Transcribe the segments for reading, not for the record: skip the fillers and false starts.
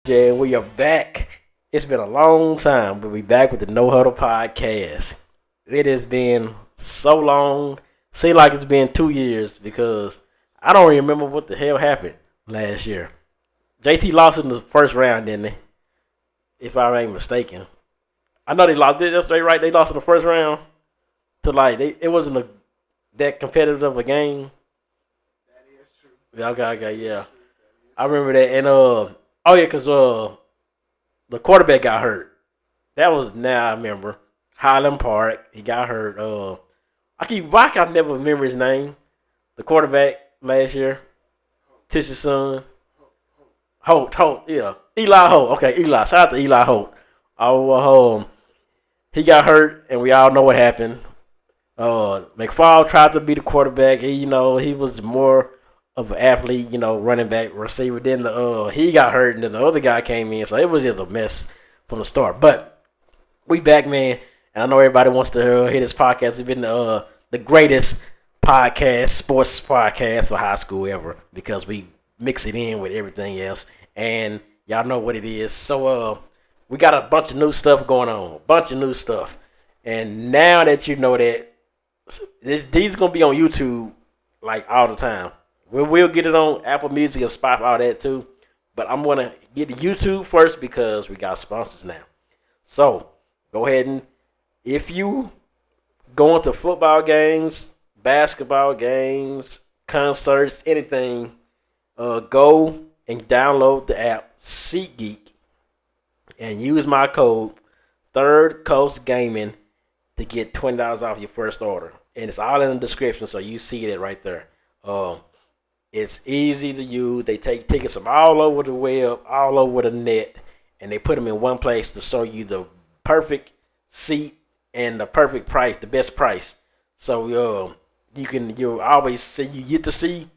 Yeah, we are back. It's been a long time, but we back with the No Huddle podcast. It has been so long. Seems like it's been 2 years because I don't remember what the hell happened last year. JT lost in the first round, didn't they? If I ain't mistaken. I know they lost. That's right. They lost in the first round to it wasn't that competitive of a game. Yeah, okay, yeah. I remember that, and oh yeah, cause the quarterback got hurt. That was now I remember Highland Park. He got hurt. Why can I never remember his name? The quarterback last year, Tish's son, Holt, yeah, Eli Holt. Okay, Eli. Shout out to Eli Holt. He got hurt, and we all know what happened. McFall tried to be the quarterback. He was more of an athlete, running back, receiver. Then he got hurt, and then the other guy came in, so it was just a mess from the start. But we back, man, and I know everybody wants to hear this podcast. It's been the greatest sports podcast for high school ever because we mix it in with everything else, and y'all know what it is. So we got a bunch of new stuff going on, and now that you know that these gonna be on YouTube like all the time. We'll get it on Apple Music and Spotify, all that too. But I'm gonna get to YouTube first because we got sponsors now. So go ahead and if you going to football games, basketball games, concerts, anything, go and download the app SeatGeek and use my code Third Coast Gaming to get $20 off your first order. And it's all in the description, so you see it right there. It's easy to use. They take tickets from all over the web, all over the net, and they put them in one place to show you the perfect seat and the perfect price, the best price. So you always see you get to see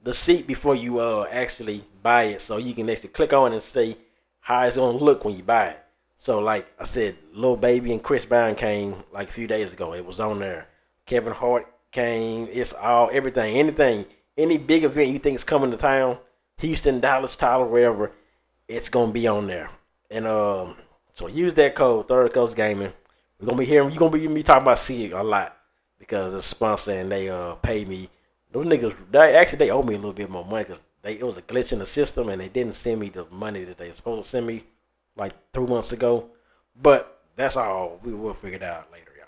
the seat before you actually buy it, so you can actually click on it and see how it's gonna look when you buy it. So like I said, Lil Baby and Chris Brown came like a few days ago. It was on there. Kevin Hart came. It's all everything, anything, any big event you think is coming to town, Houston, Dallas, Tyler, wherever, it's gonna be on there. And so use that code Third Coast Gaming. We're gonna be hearing you're gonna be me talking about C a lot because it's a sponsor and they pay me. Those niggas they owe me a little bit more money because it was a glitch in the system and they didn't send me the money that they were supposed to send me like 3 months ago. But that's all. We will figure it out later, y'all.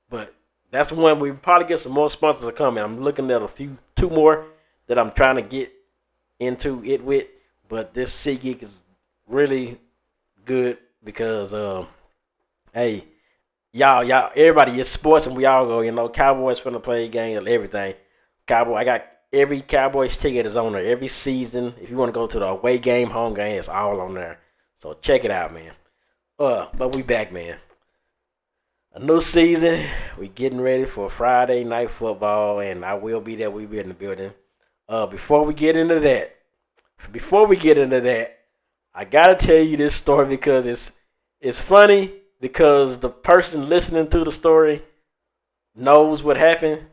But that's when we probably get some more sponsors to come in. I'm looking at two more that I'm trying to get into it with. But this SeatGeek is really good because, hey, y'all, everybody is sports and we all go, Cowboys finna play a game and everything. I got every Cowboys ticket is on there. Every season, if you want to go to the away game, home game, it's all on there. So check it out, man. But we back, man. A new season. We getting ready for Friday night football, and I will be there. We'll be in the building. Before we get into that, I gotta tell you this story because it's funny because the person listening to the story knows what happened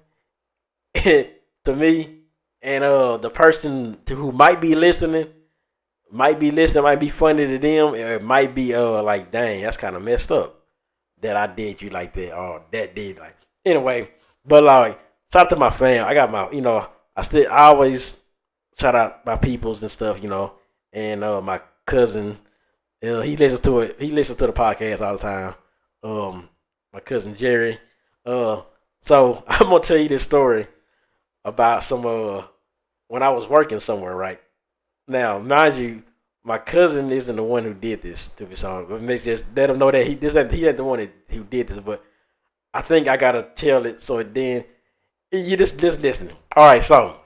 to me, and the person who might be listening might be funny to them, or it might be like, dang, that's kind of messed up that I did you like that, or that did like anyway. But like, shout out to my fam. I got my, I always shout out my peoples and stuff, and my cousin, he listens to it. He listens to the podcast all the time. My cousin Jerry. So I'm gonna tell you this story about some when I was working somewhere, right? Now, mind you, my cousin isn't the one who did this to me, so it makes just let him know that he ain't the one who did this. But I think I gotta tell it so then you just listen. All right, so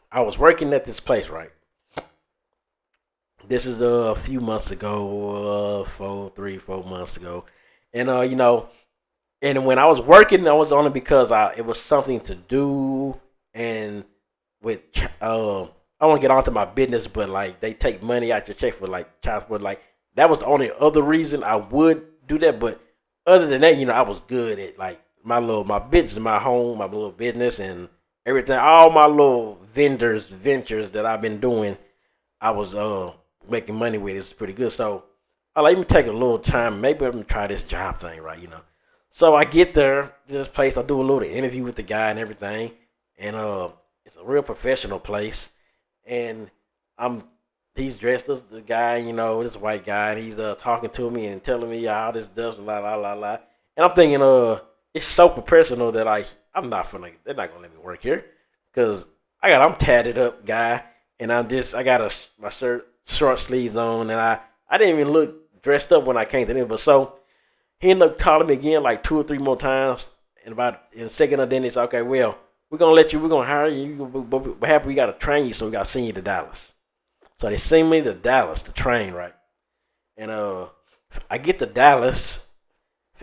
I was working at this place, right? This is a few months ago, 4 months ago, and and when I was working, I was only because it was something to do, and with I want to get onto my business, but like they take money out your check for like child support. Like that was the only other reason I would do that. But other than that, I was good at like my business, my home, my little business, and everything. All my little ventures that I've been doing, I was making money with is pretty good. So I like, let me take a little time. Maybe I'm gonna try this job thing, right? So I get there to this place. I do a little interview with the guy and everything, and it's a real professional place. And I'm he's dressed as the guy, this white guy, and he's talking to me and telling me all this stuff, la la la la. And I'm thinking, it's so professional that they're not gonna let me work here, cause I'm tatted up guy, and I got my shirt short sleeves on, and I didn't even look dressed up when I came to them, but so he ended up calling me again like 2 or 3 more times, and about in a second, and then he said, okay, well, we're gonna hire you, but happy we gotta train you, so we gotta send you to Dallas. So they send me to Dallas to train, right? And I get to Dallas,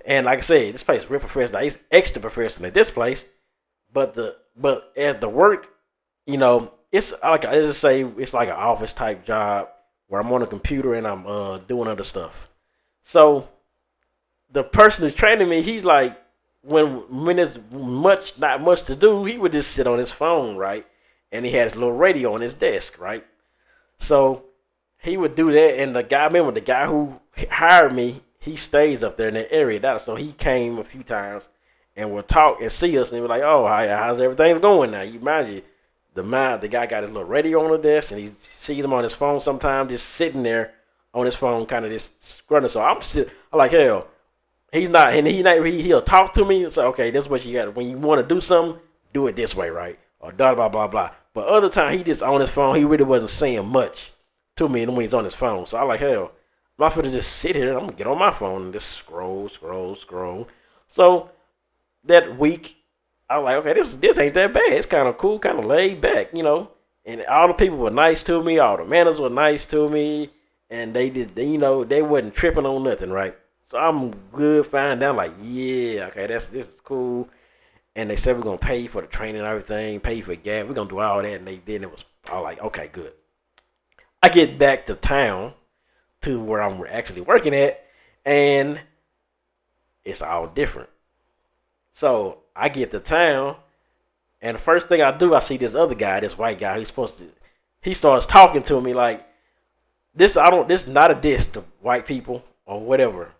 and like I said, this place is real professional. It's extra professional at this place, but at the work, it's like it's like an office type job where I'm on a computer and I'm doing other stuff. So the person who's training me, he's like, when there's not much to do, he would just sit on his phone, right? And he had his little radio on his desk, right? So he would do that, and the guy who hired me, he stays up there in that area. So he came a few times and would talk and see us, and he was like, "Oh, how's everything going now?" You mind you, the guy got his little radio on the desk, and he sees him on his phone sometimes, just sitting there on his phone, kind of just scrunning. So I'm like, hell, he'll talk to me and say, "Okay, this is what you got. When you want to do something, do it this way, right?" Or blah blah blah blah. But other time he just on his phone. He really wasn't saying much to me when he's on his phone. So I'm like, hell, I'm not finna just sit here. I'm gonna get on my phone and just scroll. So that week, I was like, okay, this ain't that bad. It's kind of cool, kind of laid back, And all the people were nice to me. All the managers were nice to me, and they wasn't tripping on nothing, right? So I'm good, fine. Down like, yeah, okay, this is cool. And they said we're gonna pay you for the training and everything, pay you for gas. We're gonna do all that, and they did. And it was all like, okay, good. I get back to town, to where I'm actually working at, and it's all different. So I get to town, and the first thing I do, I see this other guy, this white guy. He starts talking to me like this. This is not a diss to white people or whatever,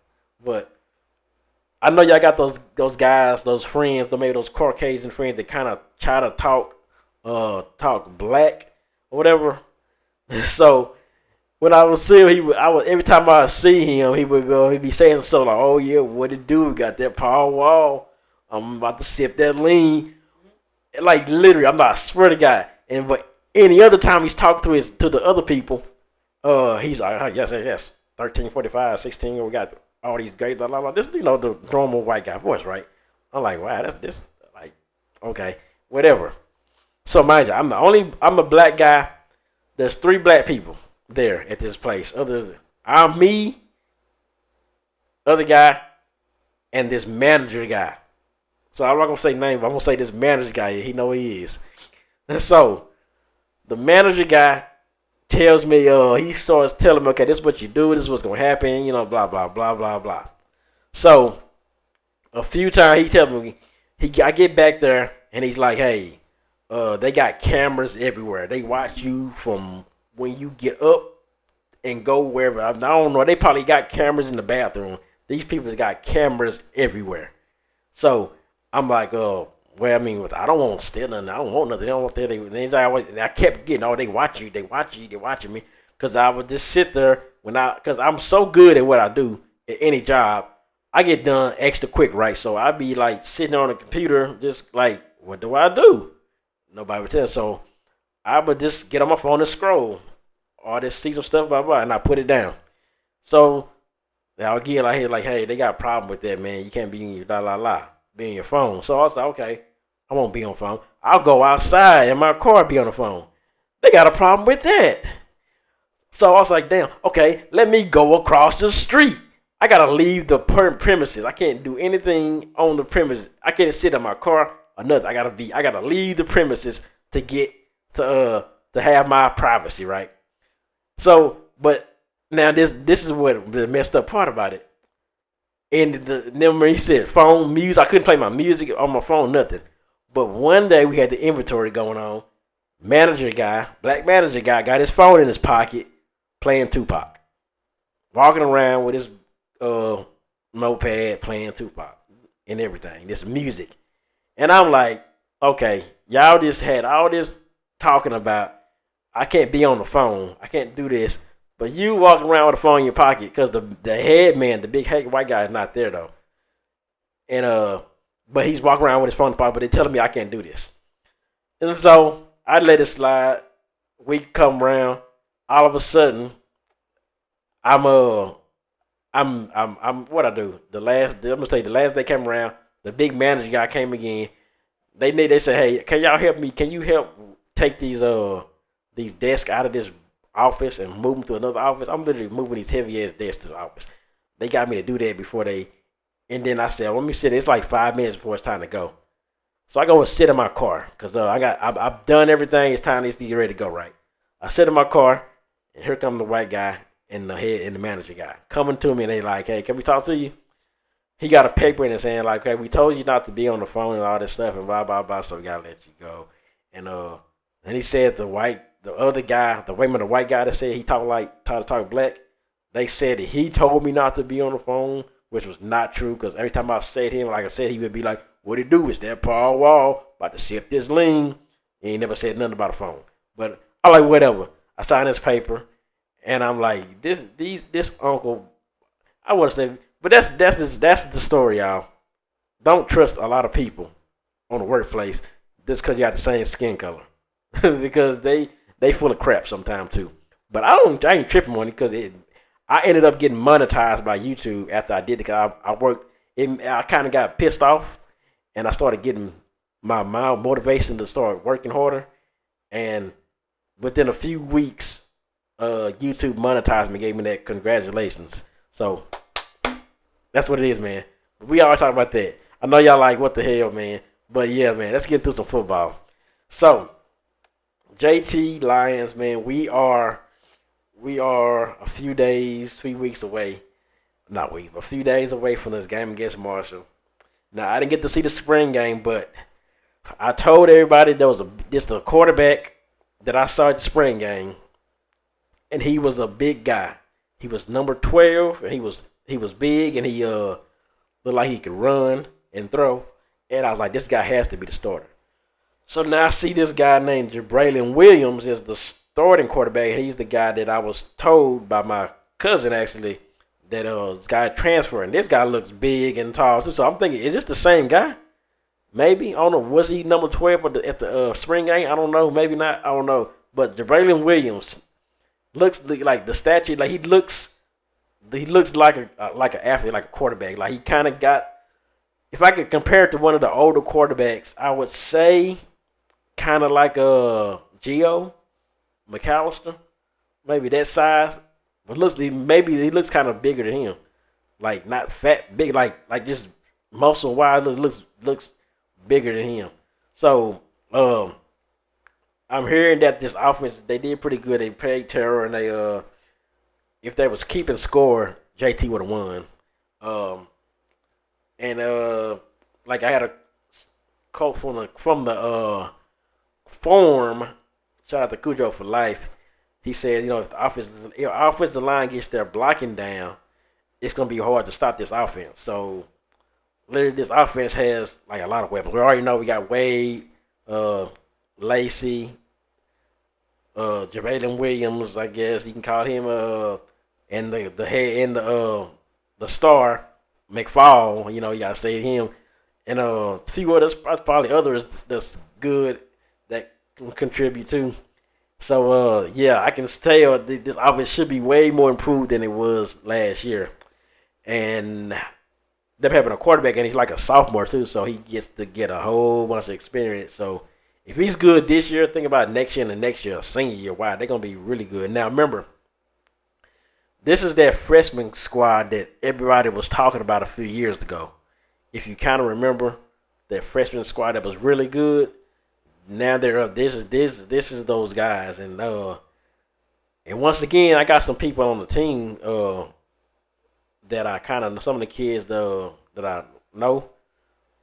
but I know y'all got those guys, those friends, maybe those Caucasian friends that kind of try to talk black or whatever. So when I was seeing him, every time I see him, he'd be saying something like, "Oh yeah, what it do? Got that Paul Wall? I'm about to sip that lean." Like literally, I swear to God. But any other time he's talking to the other people, he's like, yes, 1345, 16. We got all these great, blah, blah, blah. This, the normal white guy voice, right? I'm like, wow, that's like, okay, whatever. So mind you, I'm the black guy. There's 3 black people there at this place. I'm me, other guy, and this manager guy. So I'm not gonna say name, but I'm gonna say this manager guy. He know he is. And so the manager guy tells me, he starts telling me, okay, this is what you do, this is what's gonna happen, blah blah blah blah blah. So a few times he tells me, I get back there and he's like, hey, they got cameras everywhere. They watch you from when you get up and go wherever. I don't know. They probably got cameras in the bathroom. These people got cameras everywhere. So I'm like, well, I mean, I don't want to steal nothing. I don't want nothing. They don't want that. I kept getting, they watch you. They watching me. Because I would just sit there because I'm so good at what I do at any job. I get done extra quick, right? So I'd be like sitting on the computer, just like, what do I do? Nobody would tell. So I would just get on my phone and scroll. Or just see some stuff, blah, blah, and I put it down. So I'll get like, hey, they got a problem with that, man. You can't be in your be in your phone. So I was like, okay, I won't be on phone. I'll go outside in my car, be on the phone. They got a problem with that. So I was like, damn, okay, let me go across the street. I got to leave the premises. I can't do anything on the premises. I can't sit in my car or nothing. I got to leave the premises to get to have my privacy, right? So, but now this is what the messed up part about it. And remember he said phone music. I couldn't play my music on my phone, nothing. But one day we had the inventory going on. Black manager guy, got his phone in his pocket, playing Tupac, walking around with his uh notepad playing Tupac and everything. This music, and I'm like, okay, y'all just had all this talking about. I can't be on the phone. I can't do this. But you walking around with a phone in your pocket because the head man, the big head white guy, is not there though. And but he's walking around with his phone in the pocket. But they're telling me I can't do this. And so I let it slide. We come around. All of a sudden, I'm what I do. I'm gonna say the last day came around. The big manager guy came again. They said, hey, can y'all help me? Can you help take these desks out of this office and move them to another office? I'm literally moving these heavy ass desks to the office. They got me to do that before they. And then I said, let me sit. It's like 5 minutes before it's time to go. So I go and sit in my car because I've done everything. It's time to get ready to go. Right. I sit in my car, and here come the white guy and the head and the manager guy coming to me, and they like, hey, can we talk to you? He got a paper in his hand like, hey, we told you not to be on the phone and all this stuff and blah blah blah. So we gotta let you go. And he said the other guy, the white guy that said he tried to talk black. They said that he told me not to be on the phone, which was not true because every time I said him, like I said, he would be like, what it do? Is that Paul Wall about to sip this lean? He ain't never said nothing about a phone. But I like whatever. I signed this paper, and I'm like, this uncle. I want to say, but that's the story, y'all. Don't trust a lot of people on the workplace just because you got the same skin color, because they full of crap sometimes too. But I ain't tripping on it because I ended up getting monetized by YouTube after I did it. Because I worked. I kind of got pissed off, and I started getting my motivation to start working harder. And within a few weeks, YouTube monetized me, gave me that congratulations. So that's what it is, man. We always talk about that. I know y'all like what the hell, man. But yeah, man, let's get into some football. So JT Lions, man, we are a few weeks away. Not weeks, but a few days away from this game against Marshall. Now I didn't get to see the spring game, but I told everybody there was a quarterback that I saw at the spring game, and he was a big guy. He was number 12, and he was big, and he looked like he could run and throw. And I was like, this guy has to be the starter. So now I see this guy named Jabraylon Williams is the starting quarterback. He's the guy that I was told by my cousin actually that this guy transferring. This guy looks big and tall too. So I'm thinking, is this the same guy? Maybe. I don't know. Was he number 12 at the spring game? I don't know. Maybe not. I don't know. But Jabraylon Williams looks like the statue. Like he looks like an athlete, like a quarterback. Like he kind of got. If I could compare it to one of the older quarterbacks, I would say kind of like Gio McAllister, maybe that size. But maybe he looks kind of bigger than him, like not fat, big, like just muscle wise. Looks bigger than him. So I'm hearing that this offense they did pretty good. They played terror, and they if they was keeping score, JT would have won. Like I had a quote from the forum. Shout out to Cujo for life. He said, if the offensive line gets their blocking down, it's gonna be hard to stop this offense. So literally, this offense has like a lot of weapons. We already know we got Wade, Lacey, Jabraylon Williams. I guess you can call him and the head and the star McFall. You gotta say him, and a few others, probably others that's good that can contribute too. So yeah, I can tell this offense should be way more improved than it was last year, and them having a quarterback and he's like a sophomore too, so he gets to get a whole bunch of experience. So if he's good this year, think about next year and the next year, senior year. Wow, they're gonna be really good. Now remember, this is that freshman squad that everybody was talking about a few years ago. If you kind of remember that freshman squad that was really good, now they're up. This is those guys, and once again, I got some people on the team that I kind of some of the kids that I know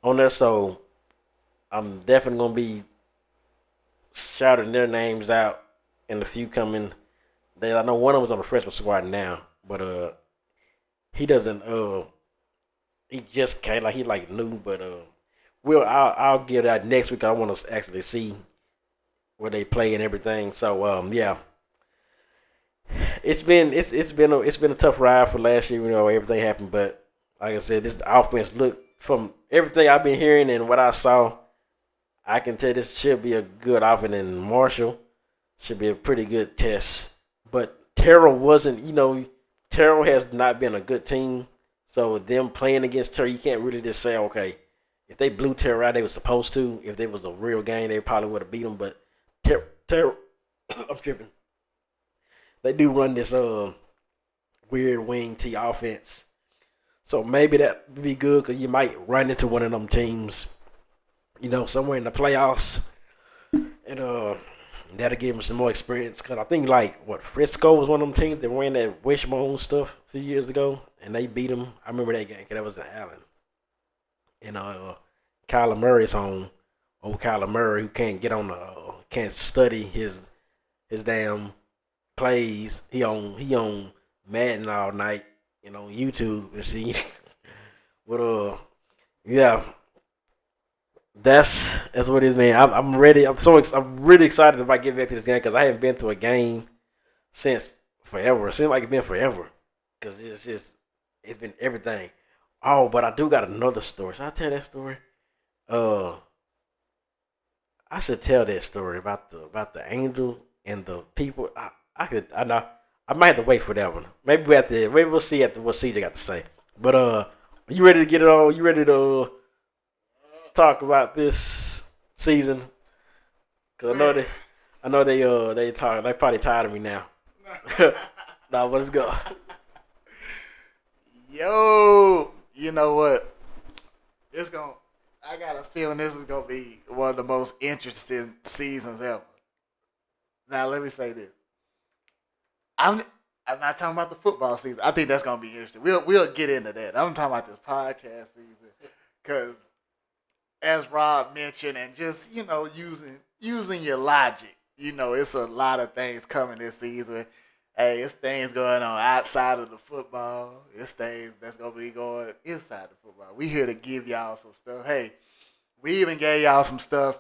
on there, so I'm definitely gonna be shouting their names out in the few coming I know one of them was on the freshman squad now, but he doesn't he just came like he like new, but I'll get that next week. I want to actually see where they play and everything. So yeah, it's been a tough ride for last year. You know everything happened, but like I said, this offense look from everything I've been hearing and what I saw. I can tell this should be a good offense, and Marshall should be a pretty good test. But Terrell wasn't. Terrell has not been a good team. So them playing against Terrell, you can't really just say, okay, if they blew Terrell out, they were supposed to. If there was a real game, they probably would have beat them. But Terrell, I'm tripping. They do run this weird wing T offense. So maybe that would be good because you might run into one of them teams, somewhere in the playoffs, and that'll give them some more experience. Because I think Frisco was one of them teams that ran that wishbone stuff a few years ago, and they beat them. I remember that game because that was in Allen. And Kyler Murray's home. Old Kyler Murray who can't get on can't study his damn plays. He on Madden all night, on YouTube and see. But yeah, that's what it is, man. I'm ready. I'm really excited if I get back to this game because I haven't been to a game since forever. It seems like it's been forever because it's been everything. Oh, but I do got another story. Should I tell that story? Uh, I should tell that story about the angel and the people. I know I might have to wait for that one. Maybe we'll see after what CJ got to say. But you ready to get it on? You ready to talk about this season? Cause I know they probably tired of me now. Now let's go. Yo, you know what? I got a feeling this is gonna be one of the most interesting seasons ever. Now let me say this. I'm I'm not talking about the football season. I think that's gonna be interesting. We'll get into that. I'm talking about this podcast season because, as Rob mentioned, and just using your logic, it's a lot of things coming this season. Hey, it's things going on outside of the football. It's things that's gonna be going inside the football. We here to give y'all some stuff. Hey, we even gave y'all some stuff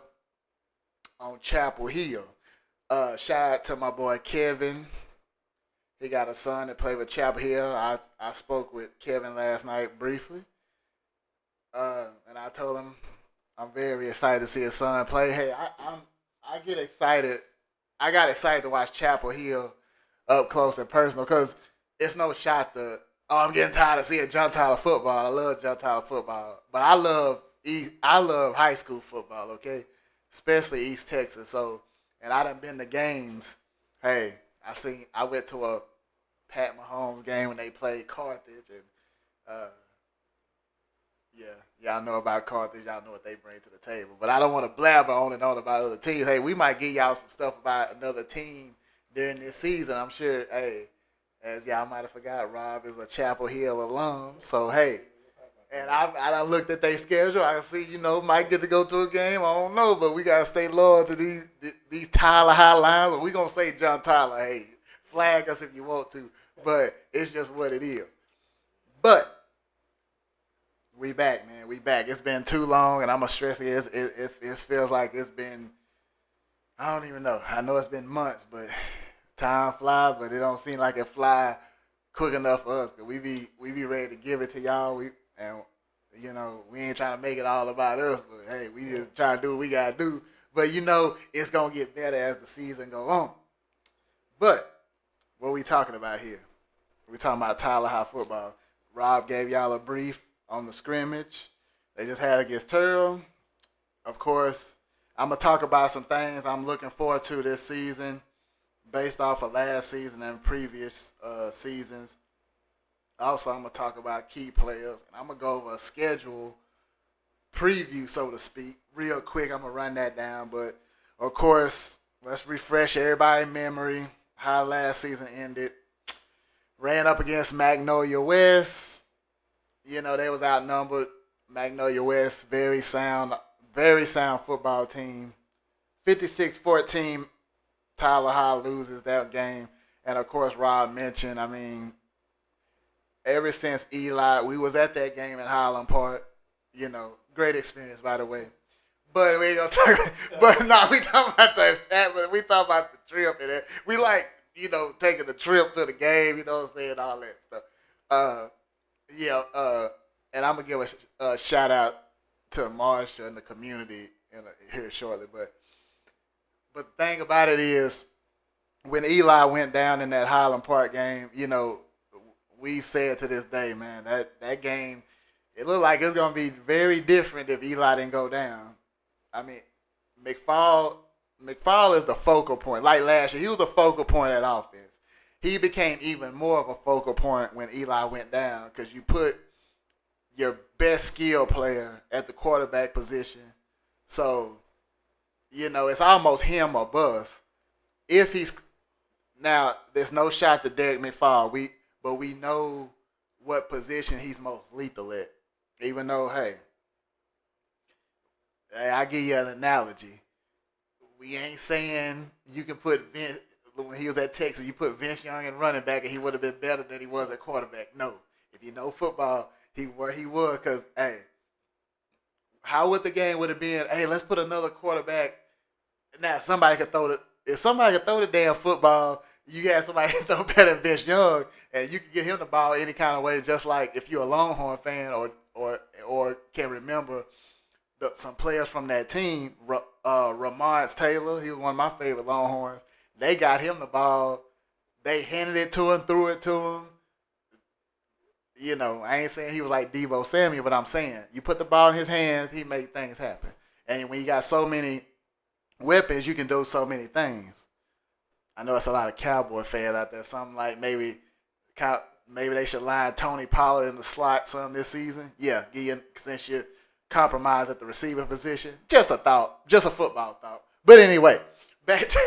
on Chapel Hill. Shout out to my boy Kevin. He got a son that played with Chapel Hill. I spoke with Kevin last night briefly, and I told him I'm very excited to see his son play. Hey, I get excited. I got excited to watch Chapel Hill up close and personal because it's no shot to. Oh, I'm getting tired of seeing John Tyler football. I love John Tyler football, but I love high school football. Okay, especially East Texas. So, and I done been to games. Hey, I went to a Pat Mahomes game when they played Carthage, and yeah, y'all know about Carthage. Y'all know what they bring to the table. But I don't want to blabber on and on about other teams. Hey, we might give y'all some stuff about another team during this season. I'm sure. Hey, as y'all might have forgot, Rob is a Chapel Hill alum. So hey, and I done looked at their schedule. I can see, might get to go to a game. I don't know, but we gotta stay loyal to these Tyler High lines. Or we gonna say John Tyler. Hey, flag us if you want to, but it's just what it is. But we back, man. We back. It's been too long, and I'm gonna stress it. It feels like it's been. I don't even know. I know it's been months, but time fly. But it don't seem like it fly quick enough for us. Cause we be ready to give it to y'all. We ain't trying to make it all about us. But hey, we just trying to do what we gotta do. But it's gonna get better as the season go on. But what we talking about here? We talking about Tyler High football. Rob gave y'all a brief on the scrimmage they just had against Terrell. Of course, I'm gonna talk about some things I'm looking forward to this season, based off of last season and previous seasons. Also, I'm gonna talk about key players, and I'm gonna go over a schedule preview, so to speak, real quick. I'm gonna run that down, but of course, let's refresh everybody's memory how last season ended. Ran up against Magnolia West. They was outnumbered. Magnolia West, very sound football team. 56-14, Tyler High loses that game. And of course, Rob mentioned. I mean, ever since Eli, we was at that game in Highland Park. You know, great experience, by the way. But we ain't gonna talk. But no, we talking about that. But we talking about the trip and that. We like taking the trip to the game. You know what I'm saying? All that stuff. Uh, yeah. And I'm gonna give a shout out to Marsha and the community here shortly. But the thing about it is, when Eli went down in that Highland Park game, we've said to this day, man, that game, it looked like it's gonna be very different if Eli didn't go down. I mean, McFall is the focal point. Like last year, he was a focal point at offense. He became even more of a focal point when Eli went down because you put your best skill player at the quarterback position. So, it's almost him or bust. If he's now, there's no shot to Derek McFall. But we know what position he's most lethal at. Even though, hey, I give you an analogy. We ain't saying you can put Vince when he was at Texas. You put Vince Young in running back, and he would have been better than he was at quarterback. No, if you know football, where he was. Because hey, how would the game would have been? Hey, let's put another quarterback. Now somebody could throw the. If somebody could throw the damn football, you had somebody throw better than Vince Young, and you can get him the ball any kind of way. Just like if you're a Longhorn fan or can remember some players from that team, Ramon Taylor, he was one of my favorite Longhorns. They got him the ball. They handed it to him, threw it to him. I ain't saying he was like Debo Samuel, but I'm saying you put the ball in his hands, he made things happen. And when you got so many weapons, you can do so many things. I know it's a lot of Cowboy fans out there. Something like maybe they should line Tony Pollard in the slot some this season. Yeah, since you're compromised at the receiver position. Just a thought. Just a football thought. But anyway, back to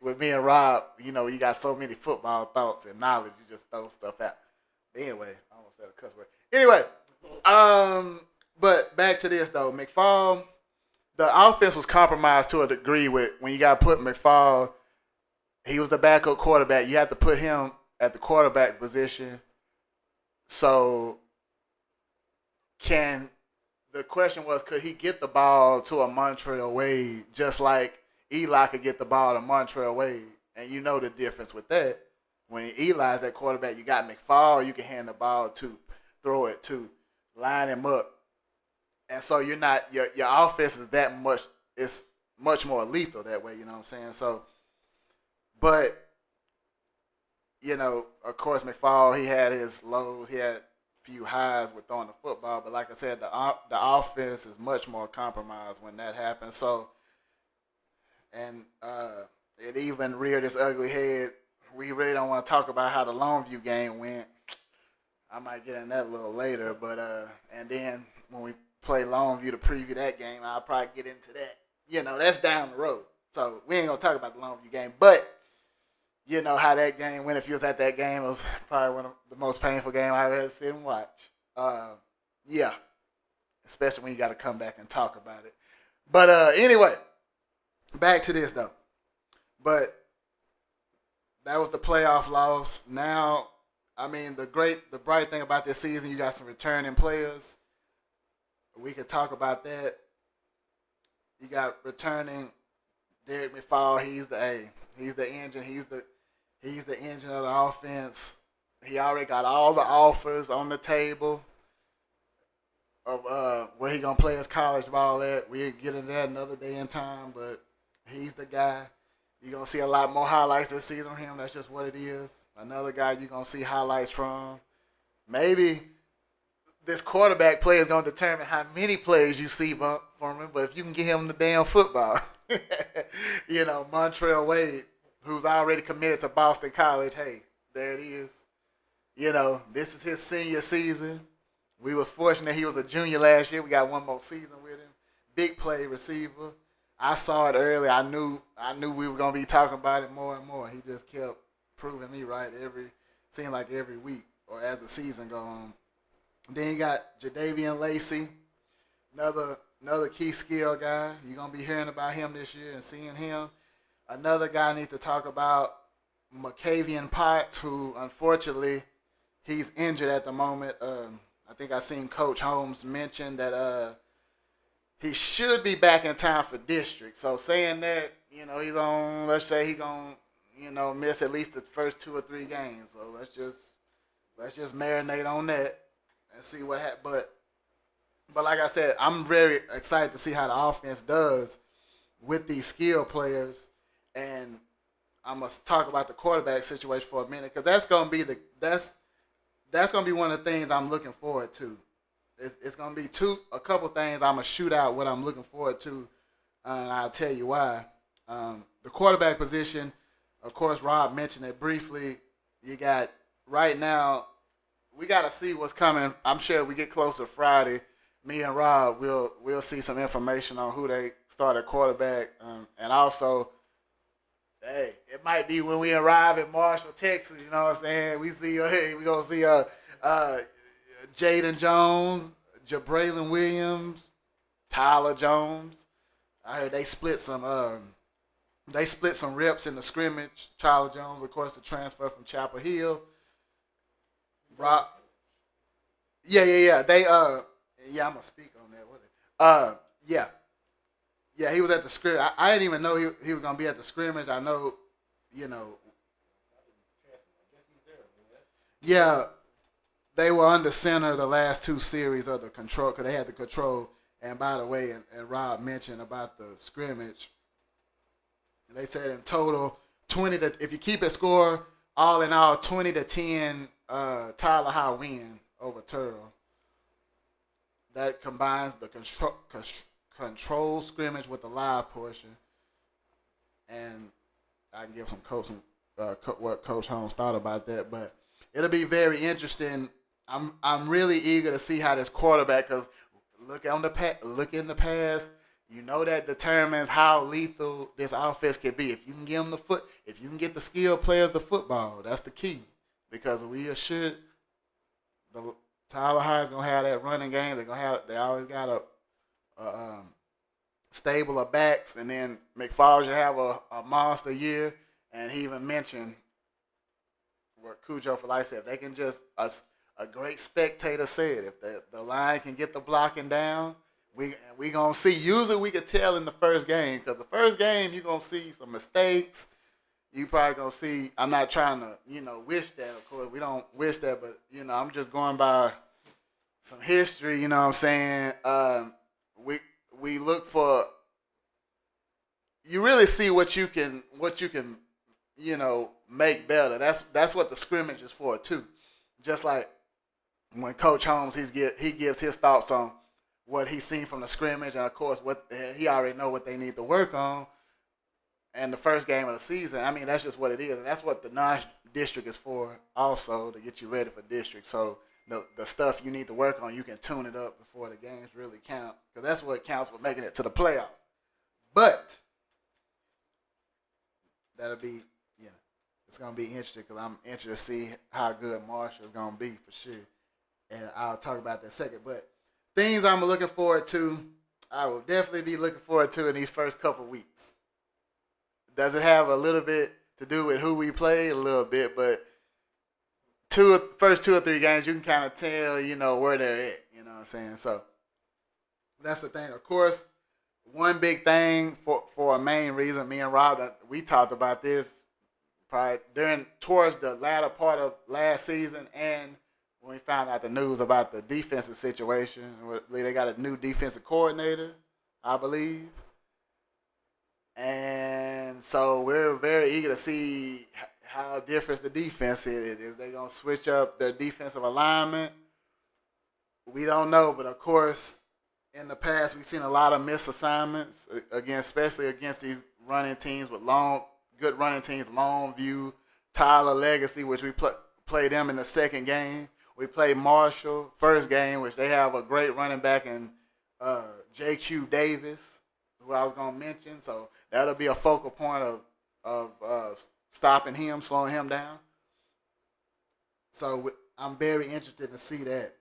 with me and Rob, you got so many football thoughts and knowledge, you just throw stuff out. But anyway, I almost said a cuss word. Anyway, but back to this though. McFall, the offense was compromised to a degree with when you got to put McFall. He was the backup quarterback. You have to put him at the quarterback position. So, the question was, could he get the ball to a Montreal Wade just like Eli could get the ball to Montreal Wade? And you know the difference with that. When Eli's at quarterback, you got McFall, you can hand the ball to, throw it to, line him up. And so you're not your offense is that much, it's much more lethal that way, you know what I'm saying? So, but of course McFall, he had his lows, he had a few highs with throwing the football, but like I said, the offense is much more compromised when that happens. So, and it even reared its ugly head. We really don't want to talk about how the Longview game went. I might get in that a little later, but and then when we play Longview to preview that game, I'll probably get into that. That's down the road. So we ain't gonna talk about the Longview game, but how that game went. If you was at that game, it was probably one of the most painful games I've ever seen and watch. Yeah, especially when you got to come back and talk about it. But anyway, back to this though. But that was the playoff loss. Now, I mean, the bright thing about this season, you got some returning players. We could talk about that. You got returning Derek McFall. He's the engine. He's the engine of the offense. He already got all the offers on the table of where he gonna play his college ball at. We'll get into that another day in time, but he's the guy. You're gonna see a lot more highlights this season from him. That's just what it is. Another guy you're gonna see highlights from. Maybe this quarterback play is gonna determine how many plays you see from him. But if you can get him the damn football, Montreal Wade, who's already committed to Boston College, hey, there it is. This is his senior season. We was fortunate he was a junior last year. We got one more season with him. Big play receiver. I saw it early. I knew we were gonna be talking about it more and more. He just kept proving me right seemed like every week or as the season go on. Then you got Jadavian Lacey, another key skill guy. You're gonna be hearing about him this year and seeing him. Another guy I need to talk about, McCavian Potts, who unfortunately he's injured at the moment. I think I seen Coach Holmes mention that he should be back in time for district. So saying that, he's on. Let's say he's gonna, miss at least the first 2 or 3 games. So let's just marinate on that and see what happens. But like I said, I'm very excited to see how the offense does with these skill players, and I must talk about the quarterback situation for a minute because that's gonna be one of the things I'm looking forward to. It's gonna be a couple things I'm gonna shoot out what I'm looking forward to, and I'll tell you why. The quarterback position, of course, Rob mentioned it briefly. You got right now. We got to see what's coming. I'm sure we get closer Friday. Me and Rob will see some information on who they start at quarterback, and also, hey, it might be when we arrive in Marshall, Texas. You know what I'm saying? We gonna see Jaden Jones, Jabraylon Williams, Tyler Jones. I heard they split some reps in the scrimmage. Tyler Jones, of course, the transfer from Chapel Hill. Rob, yeah. Yeah, I'm gonna speak on that. Yeah, yeah. He was at the scrimmage. I didn't even know he was gonna be at the scrimmage. I know, you know. Yeah, they were under center the last 2 series of the control because they had the control. And by the way, and Rob mentioned about the scrimmage. They said in total 20 to if you keep it score all in all 20-10. Tyler High win over Turtle. That combines the control scrimmage with the live portion, and I can give some what Coach Holmes thought about that. But it'll be very interesting. I'm really eager to see how this quarterback, because look in the past. You know that determines how lethal this offense can be. If you can give them if you can get the skilled players the football, that's the key. Because we are sure the Tyler High is gonna have that running game. They always got a stable of backs, and then McFarland should have a monster year. And he even mentioned what Cujo for Life said. If they can just a great spectator said, if the line can get the blocking down, we gonna see. Usually we could tell in the first game, because the first game you're gonna see some mistakes. You probably gonna see. I'm not trying to, wish that. Of course, we don't wish that, but I'm just going by some history. You know what I'm saying? We look for. You really see what you can make better. That's what the scrimmage is for too. Just like when Coach Holmes he gives his thoughts on what he's seen from the scrimmage, and of course what he already know what they need to work on. And the first game of the season, I mean, that's just what it is. And that's what the non-district is for also, to get you ready for district. So the stuff you need to work on, you can tune it up before the games really count. Because that's what counts for making it to the playoffs. But that'll be, it's going to be interesting, because I'm interested to see how good Marshall is going to be for sure. And I'll talk about that in a second. But things I'm looking forward to, I will definitely be looking forward to in these first couple weeks. Does it have a little bit to do with who we play? A little bit, but first 2 or 3 games, you can kind of tell, where they're at. You know what I'm saying? So that's the thing. Of course, one big thing for a main reason, me and Rob, we talked about this probably towards the latter part of last season, and when we found out the news about the defensive situation. They got a new defensive coordinator, I believe. And so we're very eager to see how different the defense is. Is they going to switch up their defensive alignment? We don't know, but of course, in the past, we've seen a lot of misassignments, especially against these running teams with good running teams, Longview, Tyler Legacy, which we played them in the second game. We played Marshall first game, which they have a great running back in J.Q. Davis, who I was going to mention. So that'll be a focal point of stopping him, slowing him down. So I'm very interested to see that.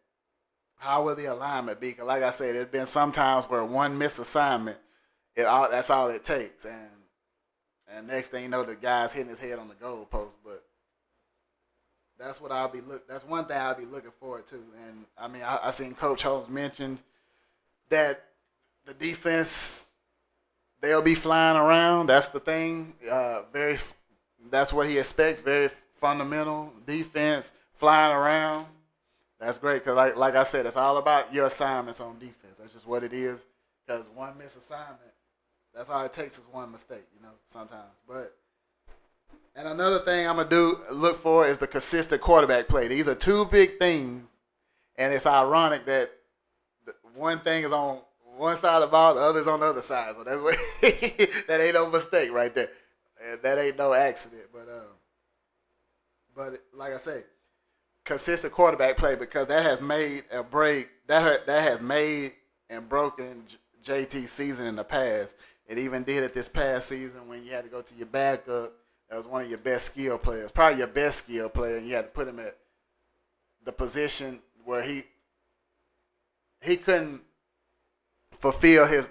How will the alignment be? Because like I said, there's been some times where one misassignment, that's all it takes. And next thing you know, the guy's hitting his head on the goal post. But that's what That's one thing I'll be looking forward to. And I mean, I seen Coach Holmes mention that the defense they'll be flying around. That's the thing. That's what he expects. Very fundamental defense, flying around. That's great because, like I said, it's all about your assignments on defense. That's just what it is. Because one missed assignment, that's all it takes is one mistake. Sometimes. And another thing I'm gonna look for is the consistent quarterback play. These are two big things, and it's ironic that one thing is on one side of the ball, the other's on the other side. So that's what that ain't no mistake right there. And that ain't no accident. But like I say, consistent quarterback play because that has made a break. That has made and broken JT's season in the past. It even did it this past season when you had to go to your backup. That was one of your best skill players, probably your best skill player, and you had to put him at the position where he couldn't fulfill he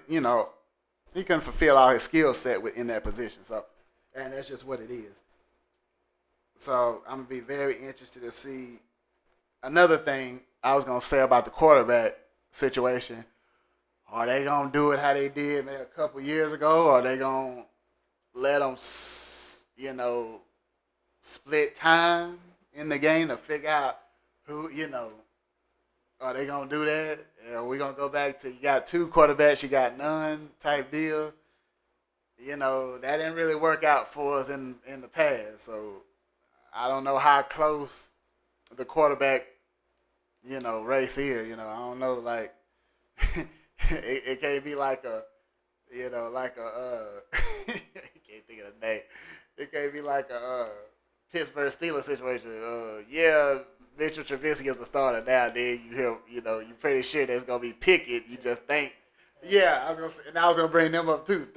couldn't fulfill all his skill set in that position. So, and that's just what it is. So I'm gonna be very interested to see. Another thing I was gonna say about the quarterback situation: are they gonna do it how they did maybe a couple years ago, or are they gonna let them, split time in the game to figure out who, are they gonna do that? Are we gonna go back to you got two quarterbacks, you got none type deal? That didn't really work out for us in the past. So I don't know how close the quarterback, race is. I don't know, like it can't be like a, I can't think of the name. It can't be like a Pittsburgh Steelers situation. Mitchell Trubisky is the starter now. Then you hear, you're pretty sure there's gonna be Pickett. You just think, yeah. I was gonna bring them up too.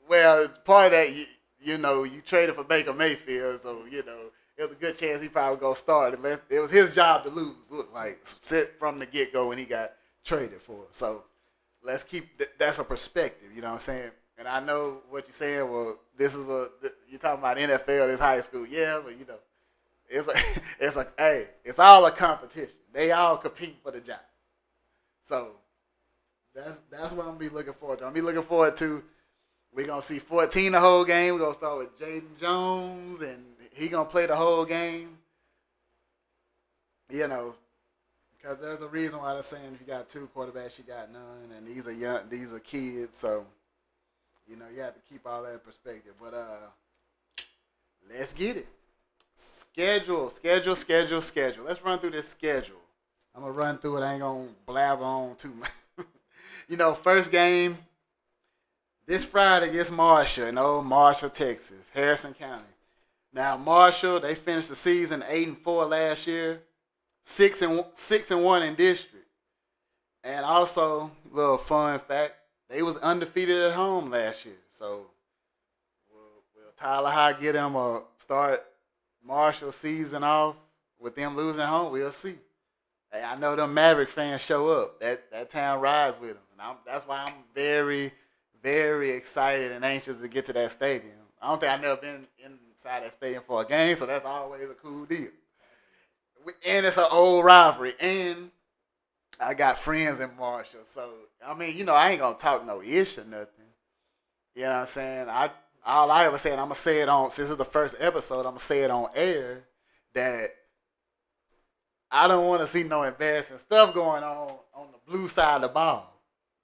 Well, part of that, you traded for Baker Mayfield, so there's a good chance he probably gonna start. It was his job to lose. Look like sit from the get go when he got traded for. So let's keep that's a perspective. You know what I'm saying? And I know what you're saying. Well, you're talking about NFL, this high school, yeah, but it's like, hey, it's all a competition. They all compete for the job. So that's what I'm gonna be looking forward to. I'm gonna be looking forward to. We're gonna see 14 the whole game. We're gonna start with Jaden Jones, and he gonna play the whole game. Because there's a reason why they're saying if you got two quarterbacks, you got none, and these are kids, so you have to keep all that in perspective. But let's get it. Schedule. Let's run through this schedule. I'm gonna run through it. I ain't gonna blabber on too much. First game this Friday against Marshall in old Marshall, Texas, Harrison County. Now Marshall, they finished the season 8-4 last year, 6-1 in district, and also little fun fact, they was undefeated at home last year. So will Tyler High get them a start Marshall season off with them losing home? We'll see. Hey, I know them Maverick fans show up. That town rides with them. And that's why I'm very, very excited and anxious to get to that stadium. I don't think I've never been inside that stadium for a game, so that's always a cool deal. And it's an old rivalry. And I got friends in Marshall. So, I mean, I ain't going to talk no ish or nothing. You know what I'm saying? All I ever said, I'm going to say it on, since it's the first episode, I'm going to say it on air, that I don't want to see no embarrassing stuff going on the blue side of the ball.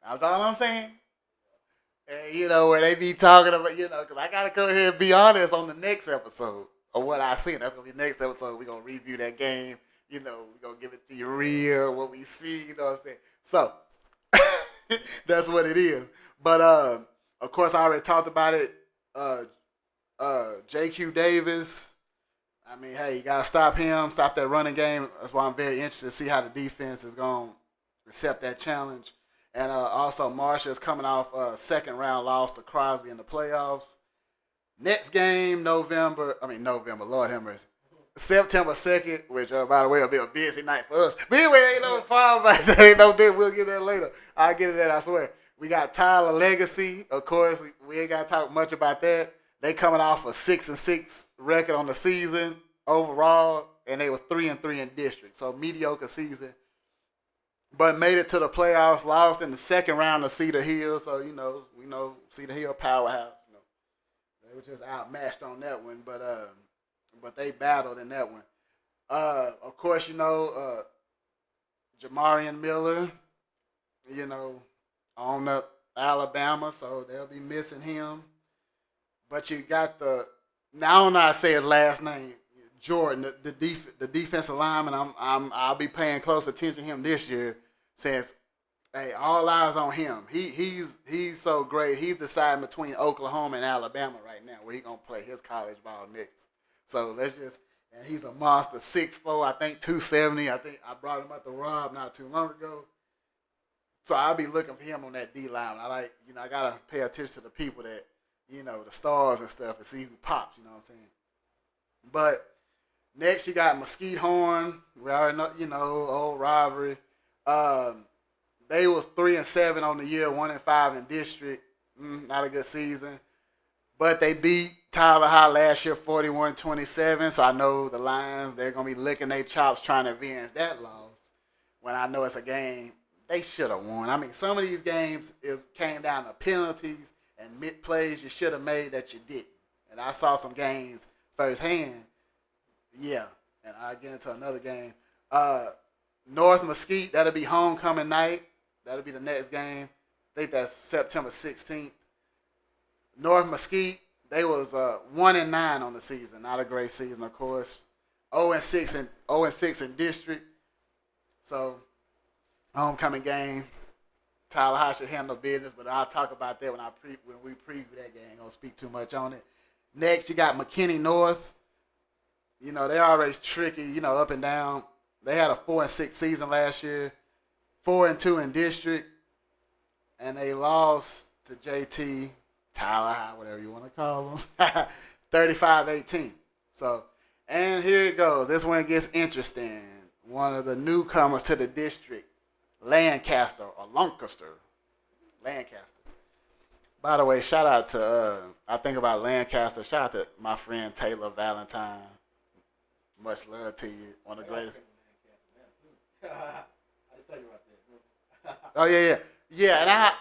That's all I'm saying. And, where they be talking about, because I got to come here and be honest on the next episode of what I see. And that's going to be the next episode. We're going to review that game. We're going to give it to you real, what we see, you know what I'm saying? So, that's what it is. But, of course, I already talked about it. J.Q. Davis, I mean, hey, you got to stop him, stop that running game. That's why I'm very interested to see how the defense is going to accept that challenge. And also, Marshall is coming off a second-round loss to Crosby in the playoffs. Next game, Lord have mercy. September 2nd, which, by the way, will be a busy night for us. But anyway, ain't no problem about that. Ain't no deal. We'll get that later. I'll get it that, I swear. We got Tyler Legacy. Of course, we ain't got to talk much about that. They coming off a 6-6 record on the season overall, and they were 3-3 in district. So mediocre season, but made it to the playoffs. Lost in the second round to Cedar Hill. So we know Cedar Hill powerhouse. They were just outmatched on that one, but they battled in that one. Of course, Jamarian Miller, on the Alabama, so they'll be missing him. But you got now I don't know how to say his last name, Jordan, the defensive lineman. I'll be paying close attention to him this year since hey, all eyes on him. He's so great. He's deciding between Oklahoma and Alabama right now where he's gonna play his college ball next. So and he's a monster, 6'4", I think 270. I think I brought him up to Rob not too long ago. So I'll be looking for him on that D line. I gotta pay attention to the people that, the stars and stuff and see who pops, you know what I'm saying? But next you got Mesquite Horn. We already know, old rivalry. They was 3-7 on the year, 1-5 in district. Not a good season. But they beat Tyler High last year 41-27. So I know the Lions, they're gonna be licking their chops trying to avenge that loss. When I know it's a game they should have won. I mean, some of these games came down to penalties and mid plays you should have made that you didn't. And I saw some games firsthand. Yeah, and I'll get into another game. North Mesquite, that'll be homecoming night. That'll be the next game. I think that's September 16th. North Mesquite, they was 1-9 on the season. Not a great season, of course. 0-6 in district. So homecoming game. Tyler High should handle business, but I'll talk about that when we preview that game. I don't speak too much on it. Next, you got McKinney North. They're always tricky, up and down. They had a 4-6 season last year, 4-2 in district, and they lost to JT, Tyler High, whatever you want to call them, 35-18. So, and here it goes. This one gets interesting. One of the newcomers to the district, Lancaster or Lancaster. By the way, shout out to, I think about Lancaster, shout out to my friend Taylor Valentine. Much love to you. One of the greatest. I just tell you about that. Oh yeah.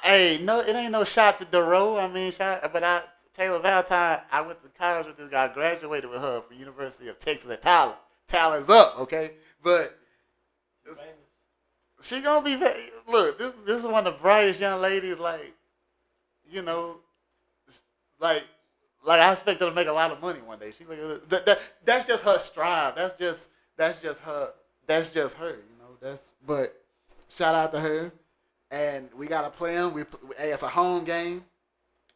And no, it ain't no shot to Duro. I mean, Taylor Valentine, I went to college with this guy, graduated with her from University of Texas at Tyler. Tyler's up, okay? But she gonna be look, this is one of the brightest young ladies, like I expect her to make a lot of money one day. That's just her strive. That's just her. That's just her. But shout out to her. And we gotta play them. It's a home game,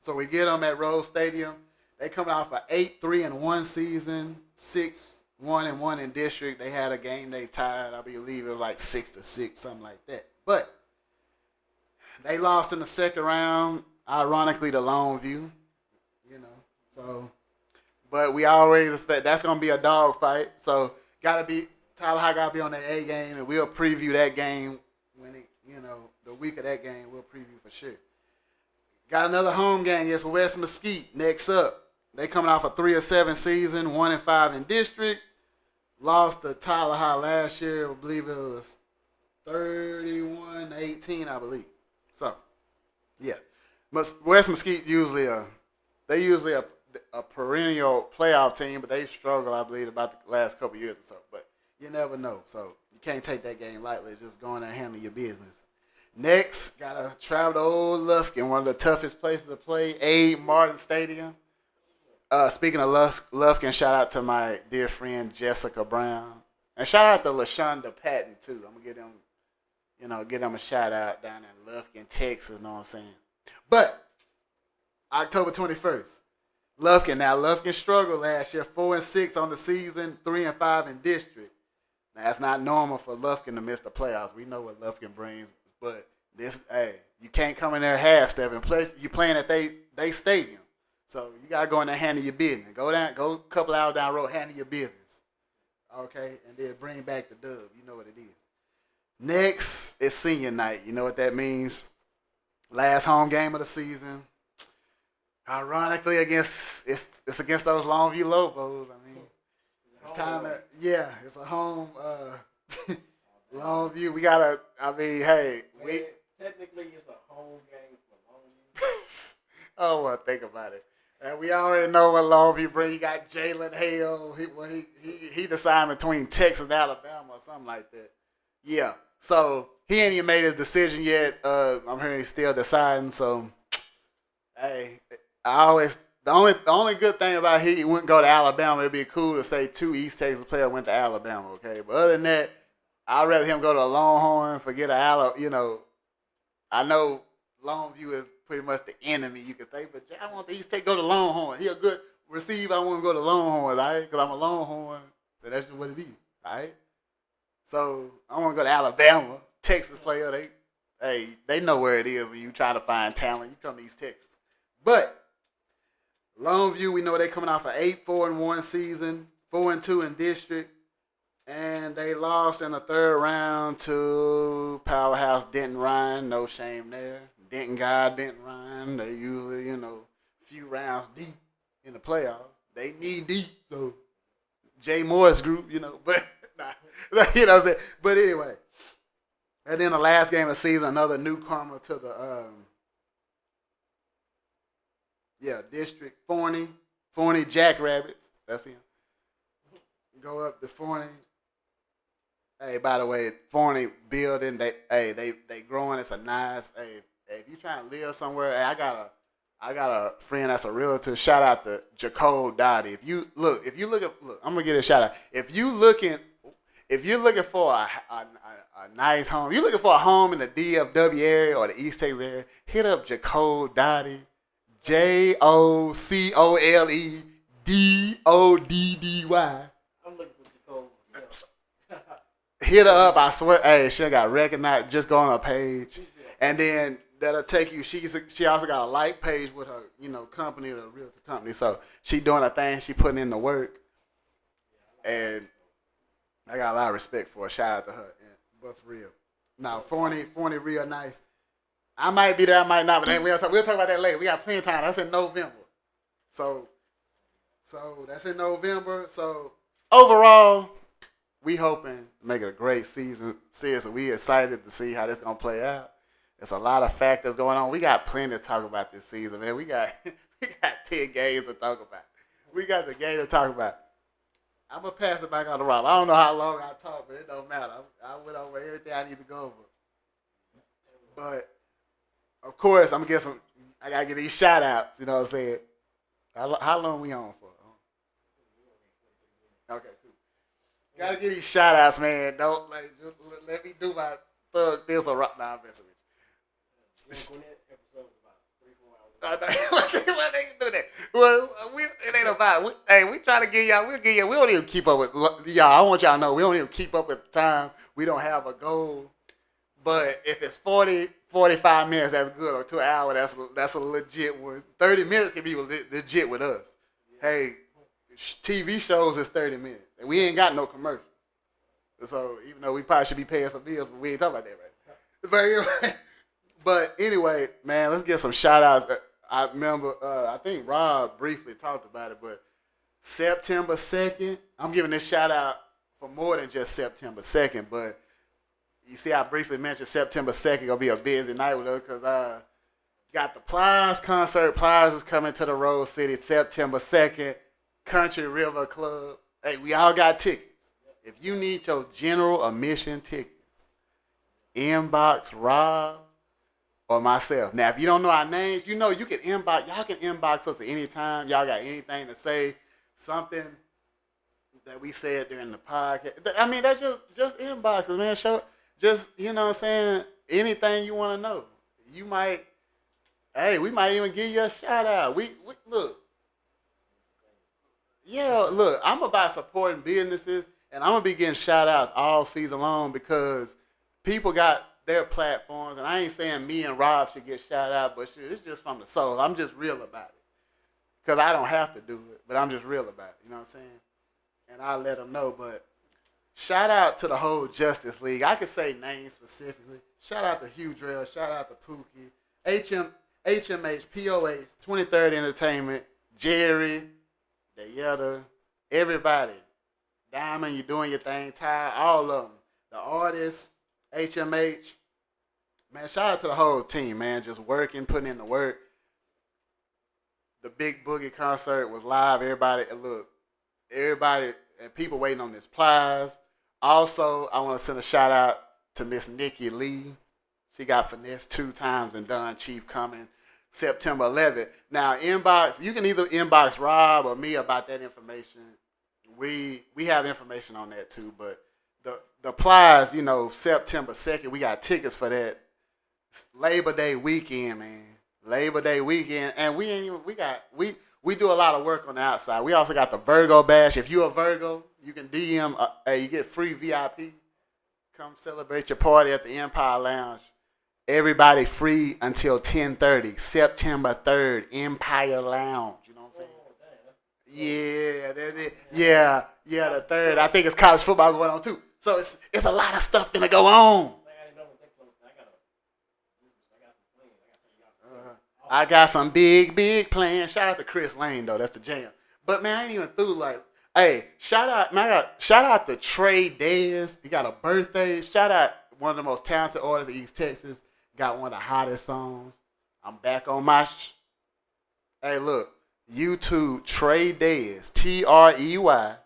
so we get them at Rose Stadium. They coming off an 8-3-1 season, 6-1-1 in district. They had a game they tied. I believe it was like 6-6, something like that. But they lost in the second round. Ironically, to Longview. So, but we always expect that's gonna be a dog fight. So Tyler High gotta be on that A game, and we'll preview that game when the week of that game we'll preview for sure. Got another home game. It's West Mesquite next up. They coming off a 3-7 season, 1-5 in district. Lost to Tyler High last year. I believe it was 31-18. I believe. So, yeah. West Mesquite usually a perennial playoff team, but they struggle, I believe, about the last couple years or so. But you never know. So you can't take that game lightly. Just go in there and handle your business. Next, got to travel to Old Lufkin, one of the toughest places to play, Abe Martin Stadium. Speaking of Lufkin, shout out to my dear friend Jessica Brown. And shout out to LaShonda Patton, too. I'm going to give them a shout out down in Lufkin, Texas, you know what I'm saying? But October 21st, Lufkin struggled last year, 4-6 on the season, 3-5 in district. Now, that's not normal for Lufkin to miss the playoffs. We know what Lufkin brings, but you can't come in there half-stepping. Plus, you're playing at they stadium. So you got to go in there and handle your business. Go a couple hours down the road, handle your business. Okay? And then bring back the dub. You know what it is. Next is senior night. You know what that means? Last home game of the season. Ironically, it's against those Longview Lobos. I mean, it's time to it's a home Longview. We gotta. I mean, hey, we. Technically, it's a home game for Oh, well, think about it. And we already know what Longview bring. You got Jalen Hale. He decided between Texas and Alabama or something like that. Yeah. So he ain't even made his decision yet. I'm hearing he's still deciding. So, hey, I always the only good thing about he wouldn't go to Alabama. It'd be cool to say two East Texas players went to Alabama. Okay, but other than that, I'd rather him go to a Longhorn. Forget a Alabama. I know Longview is pretty much the enemy, you could say, but I want the East Texas go to Longhorn. He a good receiver. I want to go to Longhorns, all right? Because I'm a Longhorn. So that's just what it is, all right? So I want to go to Alabama. Texas player, they know where it is when you try to find talent. You come to East Texas. But Longview, we know they coming off an 8-4-1 season, 4-2 in district, and they lost in the third round to powerhouse Denton Ryan. No shame there. Denton guy, Denton Ryan. They usually, few rounds deep in the playoffs. They need deep, so Jay Morris group, but nah, you know what I'm saying. But anyway, and then the last game of the season, another newcomer to the district, Forney Jackrabbits. That's him. Go up to Forney. Hey, by the way, Forney building, they growing. It's a nice. Hey, if you trying to live somewhere, hey, I got a friend that's a realtor. Shout out to Jacob Dottie. If you look, I'm gonna get a shout out. If you're looking for a nice home, you're looking for a home in the DFW area or the East Texas area, hit up Jacob Dottie, JOCOLEDODDY. I'm looking for Jacob myself. Hit her up. I swear, hey, she got recognized. Just go on her page, and then that'll take you. She also got a like page with her, company, the realtor company. So she doing her thing. She putting in the work, and I got a lot of respect for her. Shout out to her. But for real, now Forney real nice. I might be there, I might not, but then we'll talk about that later. We got plenty of time. That's in November. So that's in November. So overall, we hoping to make it a great season. Seriously, we excited to see how this gonna play out. There's a lot of factors going on. We got plenty to talk about this season, man. We got 10 games to talk about. We got the game to talk about. I'm gonna pass it back on to Rob. I don't know how long I talk, but it don't matter. I went over everything I need to go over. But of course, I'm gonna get some. I gotta get these shout outs. You know what I'm saying? How long we on for? Okay, cool. Gotta get these shout outs, man. Don't just let me do my thug this or rock. Nah, I'm messing with you. What they do that? Well, it ain't about. We try to get y'all. We'll get y'all. We don't even keep up with y'all. I want y'all to know we don't even keep up with the time. We don't have a goal. But if it's 40, 45 minutes, that's good. Or 2 hours, that's a legit one. 30 minutes can be legit with us. Hey, TV shows is 30 minutes, and we ain't got no commercial. So even though we probably should be paying some bills, but we ain't talking about that right. But anyway, man, let's get some shout outs. I remember, I think Rob briefly talked about it, but September 2nd, I'm giving this shout out for more than just September 2nd, but you see I briefly mentioned September 2nd going to be a busy night with us because got the Pliers concert. Pliers is coming to the Rose City September 2nd, Country River Club. Hey, we all got tickets. If you need your general admission tickets, inbox Rob or myself. Now, if you don't know our names, you can inbox. Y'all can inbox us at any time. Y'all got anything to say, something that we said during the podcast. I mean, that's just inboxes, man. Show, just, you know what I'm saying, anything you want to know. You might, we might even give you a shout out. We look. Yeah, look, I'm about supporting businesses, and I'm going to be getting shout outs all season long because people got their platforms, and I ain't saying me and Rob should get shout out, but shit, it's just from the soul. I'm just real about it. Because I don't have to do it, but I'm just real about it. You know what I'm saying? And I'll let them know. But shout out to the whole Justice League. I could say names specifically. Shout out to Hugh Drell. Shout out to Pookie. HMH, POH, 23rd Entertainment, Jerry, Dayetta, everybody. Diamond, you doing your thing. Ty, all of them. The artists, HMH. Man, shout out to the whole team, man. Just working, putting in the work. The Big Boogie concert was live. Everybody, and people waiting on this prize. Also, I want to send a shout out to Miss Nikki Lee. She got finessed 2 times and done. Chief coming September 11th. Now, inbox, you can either inbox Rob or me about that information. We have information on that too, but the prize, September 2nd, we got tickets for that. It's Labor Day weekend, man. Labor Day weekend, and we do a lot of work on the outside. We also got the Virgo Bash. If you're a Virgo, you can DM. You get free VIP. Come celebrate your party at the Empire Lounge. Everybody free until 10:30. September 3rd, Empire Lounge. You know what I'm saying? Yeah, that is. Yeah, the 3rd. I think it's college football going on too. So it's a lot of stuff gonna go on. I got some big plans. Shout out to Chris Lane though. That's the jam. But man, I ain't even through. Like, hey, shout out to Trey Dez. He got a birthday. Shout out one of the most talented artists in East Texas. Got one of the hottest songs. I'm back on my. Hey, look, YouTube Trey Dez, TreyDez,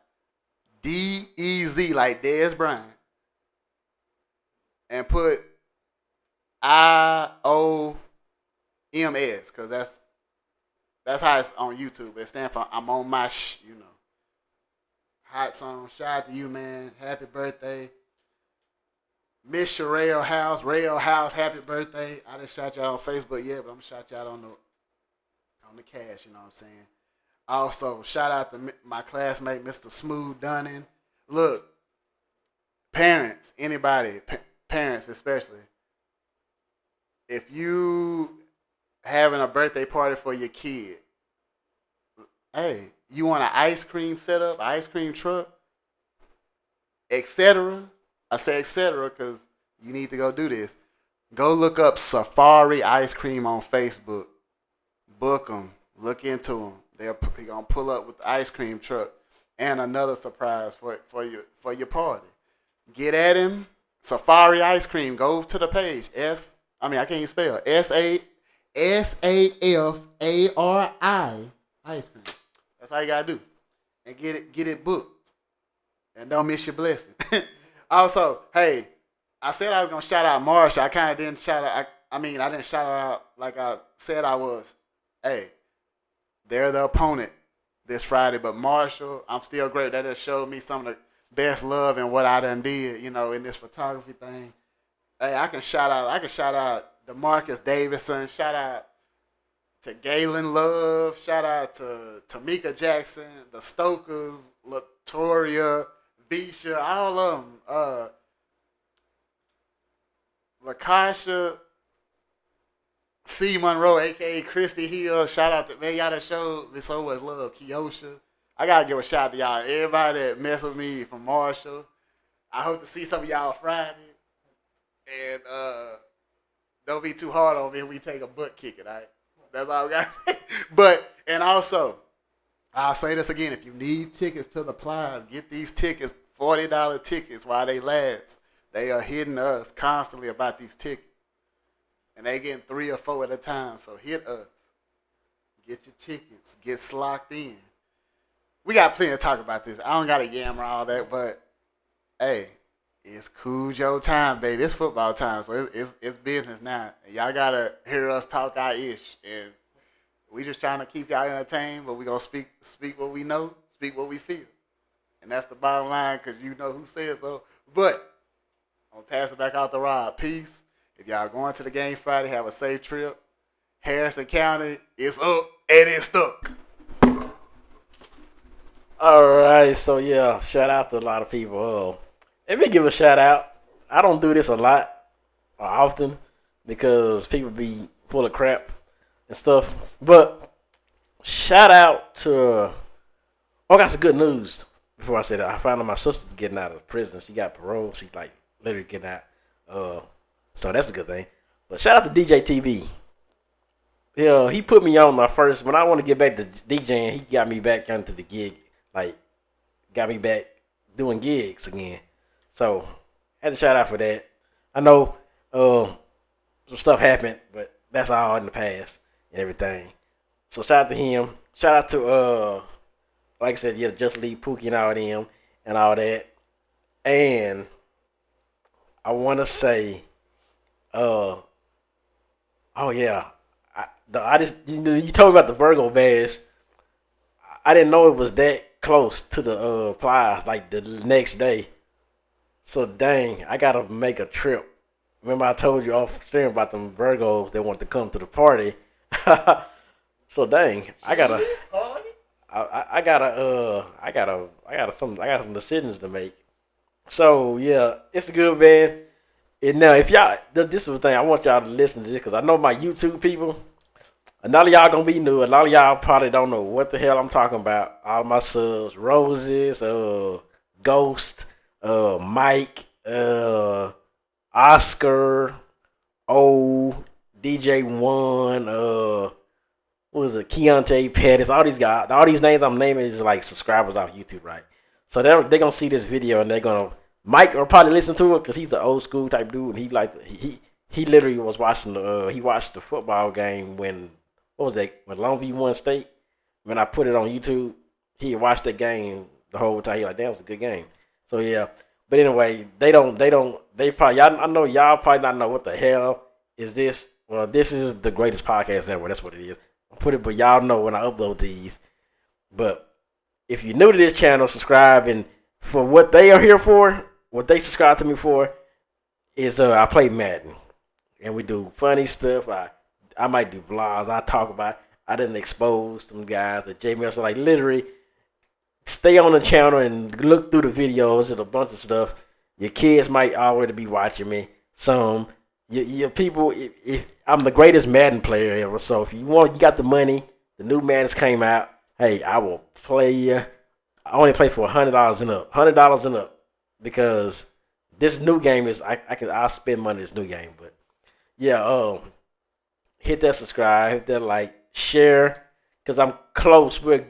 like Dez Bryant, and put IOMS, because that's how it's on YouTube. It stands for I'm on my hot song. Shout out to you, man. Happy birthday. Miss Sherelle House, Rail House, happy birthday. I didn't shout you out on Facebook yet, but I'm gonna shout you out on the cash, you know what I'm saying? Also, shout out to my classmate, Mr. Smooth Dunning. Look, parents, anybody, parents especially, if you having a birthday party for your kid, hey, you want an ice cream setup, ice cream truck, etc. I say etc. because you need to go do this. Go look up Safari Ice Cream on Facebook. Book them. Look into them. They're gonna pull up with the ice cream truck and another surprise for your party. Get at him. Safari Ice Cream. Go to the page. I can't even spell. SAFARI Ice Cream. That's all you gotta do. And get it booked. And don't miss your blessing. Also, hey, I said I was gonna shout out Marshall. I kind of didn't shout out. I didn't shout out like I said I was. Hey, they're the opponent this Friday, but Marshall, I'm still great. That just showed me some of the best love in what I done did, in this photography thing. Hey, I can shout out DeMarcus Davidson. Shout out to Galen Love. Shout out to Tamika Jackson, the Stokers, Latoria, Visha, all of them. Lakasha, C. Monroe, a.k.a. Christy Hill. Shout out to, man, y'all that showed me so much love. Keosha. I got to give a shout out to y'all. Everybody that mess with me from Marshall. I hope to see some of y'all Friday. And don't be too hard on me when we take a butt kicking, all right? That's all I got to say. But, and also, I'll say this again. If you need tickets to the Plies, get these tickets, $40 tickets while they last. They are hitting us constantly about these tickets. And they getting 3 or 4 at a time. So hit us. Get your tickets. Get slocked in. We got plenty to talk about this. I don't got to yammer all that, but hey, it's Cujo time, baby. It's football time, so it's business now. And y'all got to hear us talk our ish. And we just trying to keep y'all entertained, but we going to speak what we know, speak what we feel. And that's the bottom line, because you know who said so. But I'm going to pass it back out to Rob. Peace. If y'all going to the game Friday, have a safe trip. Harrison County is up and it's stuck. All right, so yeah, shout out to a lot of people. Let me give a shout out. I don't do this a lot or often because people be full of crap and stuff. But shout out to, I got some good news before I say that. I found out my sister's getting out of prison. She got parole. She's like literally getting out. So that's a good thing. But shout out to DJ TV. Yeah, he put me on my first. When I want to get back to DJing, he got me back onto the gig. Like, got me back doing gigs again. So, had to shout out for that. I know some stuff happened, but that's all in the past and everything. So shout out to him. Shout out to like I said, yeah, Just Leave Pookie and all them and all that. And I want to say, uh, oh yeah, I just you told me about the Virgo badge. I didn't know it was that close to the prize like the next day. So dang, I gotta make a trip. Remember I told you off stream about them Virgos that want to come to the party. So dang, I got some decisions to make. So yeah, it's a good man. And now if y'all, this is the thing I want y'all to listen to this because I know my YouTube people. A lot of y'all gonna be new. A lot of y'all probably don't know what the hell I'm talking about. All my subs, Roses, Ghost, Mike, Oscar, O, DJ One, what was it, Keontae Pettis, all these guys, all these names I'm naming is like subscribers off YouTube, right? So they're gonna see this video and they're gonna Mike will probably listen to it because he's the old school type dude and he literally was watching he watched the football game when what was that when Longview won state when I put it on YouTube he watched that game the whole time he like that was a good game so yeah but anyway they probably y'all I know y'all probably not know what the hell is this well this is the greatest podcast ever that's what it is I put it but y'all know when I upload these but if you're new to this channel subscribe and for what they are here for what they subscribe to me for is I play Madden and we do funny stuff. I might do vlogs. I talk about. I didn't expose some guys that Jamie so like literally stay on the channel and look through the videos and a bunch of stuff. Your kids might already be watching me. Some your people. If I'm the greatest Madden player ever, so if you got the money. The new Maddens came out. Hey, I will play you. I only play for $100 and up. $100 and up because this new game is I'll spend money this new game, but yeah, hit that subscribe, hit that like, share, cause I'm close. We're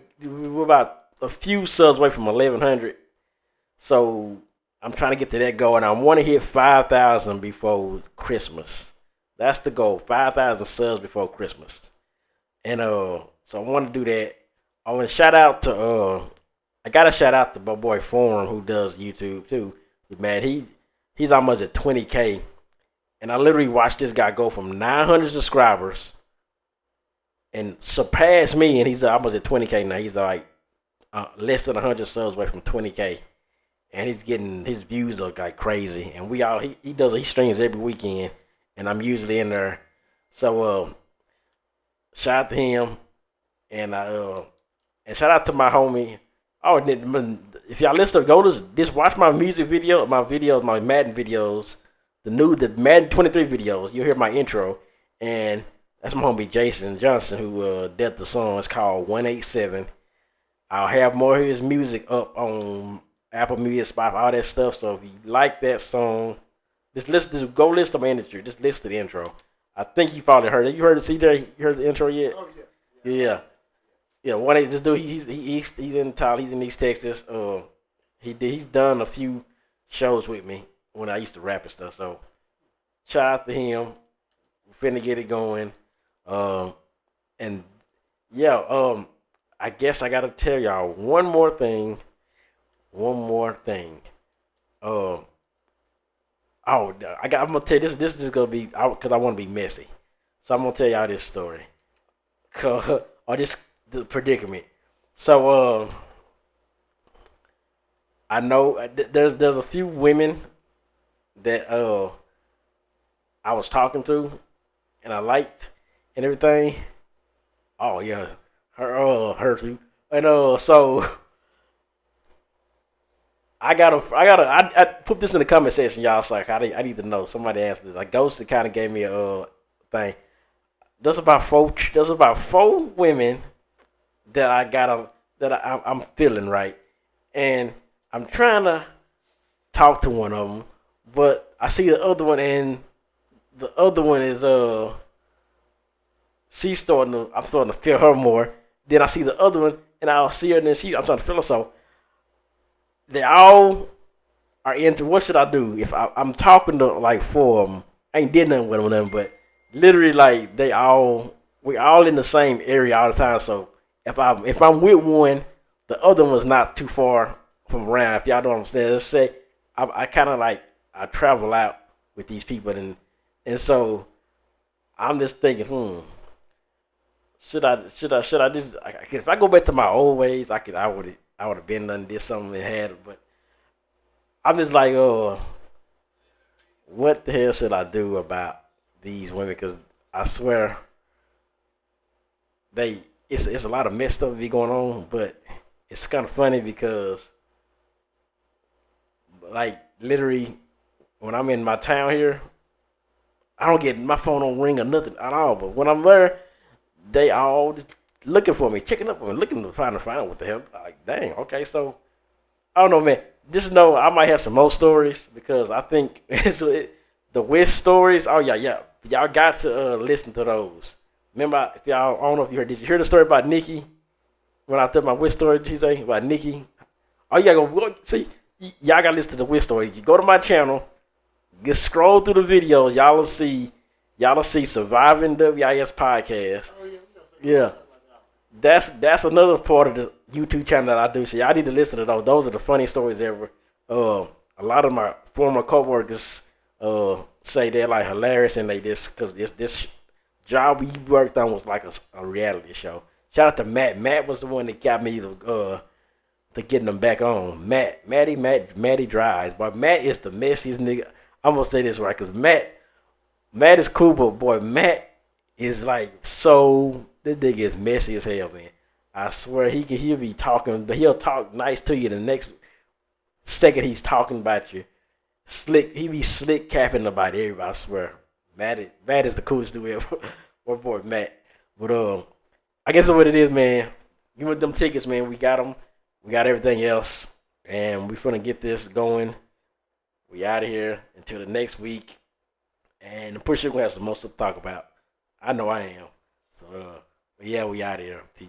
about a few subs away from 1,100, so I'm trying to get to that goal, and I want to hit 5,000 before Christmas. That's the goal, 5,000 subs before Christmas, and so I want to do that. I want to shout out to I gotta shout out to my boy Forum who does YouTube too. Man, he's almost at 20K. And I literally watched this guy go from 900 subscribers and surpass me, and he's almost at 20K now. He's like less than 100 subs away from 20K, and he's getting his views are like crazy. And he streams every weekend, and I'm usually in there. So shout out to him, and shout out to my homie. Oh, if y'all listen, go to just watch my music video, my Madden videos. The Madden 23 videos, you'll hear my intro, and that's my homie Jason Johnson who did the song. It's called 187. I'll have more of his music up on Apple Music, Spotify, all that stuff. So if you like that song, go listen to my intro. Just listen to the intro. I think you probably heard it. You heard it, CJ? You heard the intro yet? Oh yeah. Yeah. This dude, he's in Tyler. He's in East Texas. He's done a few shows with me when I used to rap and stuff. So shout out to him. We're finna get it going. And yeah, I guess I gotta tell y'all one more thing. I'm gonna tell you this is gonna be because I want to be messy. So I'm gonna tell y'all this story. Or this the predicament. So I know there's a few women that I was talking to and I liked and everything. Oh yeah, her too. And so I put this in the comment section, y'all. So like I need to know. Somebody asked this. Like Ghost kind of gave me a thing. There's about four women that I'm feeling right, and I'm trying to talk to one of them, but I see the other one, and the other one is I'm starting to feel her more. Then I see the other one, and I'll see her, and then I'm starting to feel her. So they all are into. What should I do if I'm talking to like four of them? I ain't did nothing with them, but literally like we all in the same area all the time. So if I'm with one, the other one's not too far from around. If y'all know what I'm saying, let's say I kind of like I travel out with these people, and so I'm just thinking, should I just if I go back to my old ways, I would have been done did something and had it, but I'm just like, what the hell should I do about these women? Because I swear it's a lot of messed stuff be going on, but it's kind of funny because like literally when I'm in my town here, I don't get my phone don't ring or nothing at all. But when I'm there, they all looking for me, checking up on me, looking to find out what the hell. Like, dang, okay, so I don't know, man. Just know I might have some more stories because I think the Wish stories. Oh yeah. Y'all got to listen to those. Remember, if y'all, I don't know if you heard. Did you hear the story about Nikki? When I told my Wish story, did you say about Nikki? Oh yeah, go see. Y'all got to listen to the Wish story. You go to my channel, just scroll through the videos. Y'all will see Surviving WIS podcast. Yeah. That's another part of the YouTube channel that I do. So y'all need to listen to those. Those are the funny stories ever. A lot of my former coworkers say they're like hilarious and they because this job we worked on was like a reality show. Shout out to Matt. Matt was the one that got me to getting them back on. Matty drives, but Matt is the messiest nigga. I'm gonna say this right because Matt is cool, but boy, Matt is like so. This nigga is messy as hell, man. I swear he'll be talking. He'll talk nice to you the next second he's talking about you. Slick, he be slick capping about everybody. I swear, Matt is the coolest dude ever. Our boy Matt. But I guess that's what it is, man. You want them tickets, man? We got them. We got everything else, and we finna get this going. We out of here until the next week, and I'm pretty sure we're gonna have some more stuff to talk about. I know I am. So, but yeah, we out of here. Peace.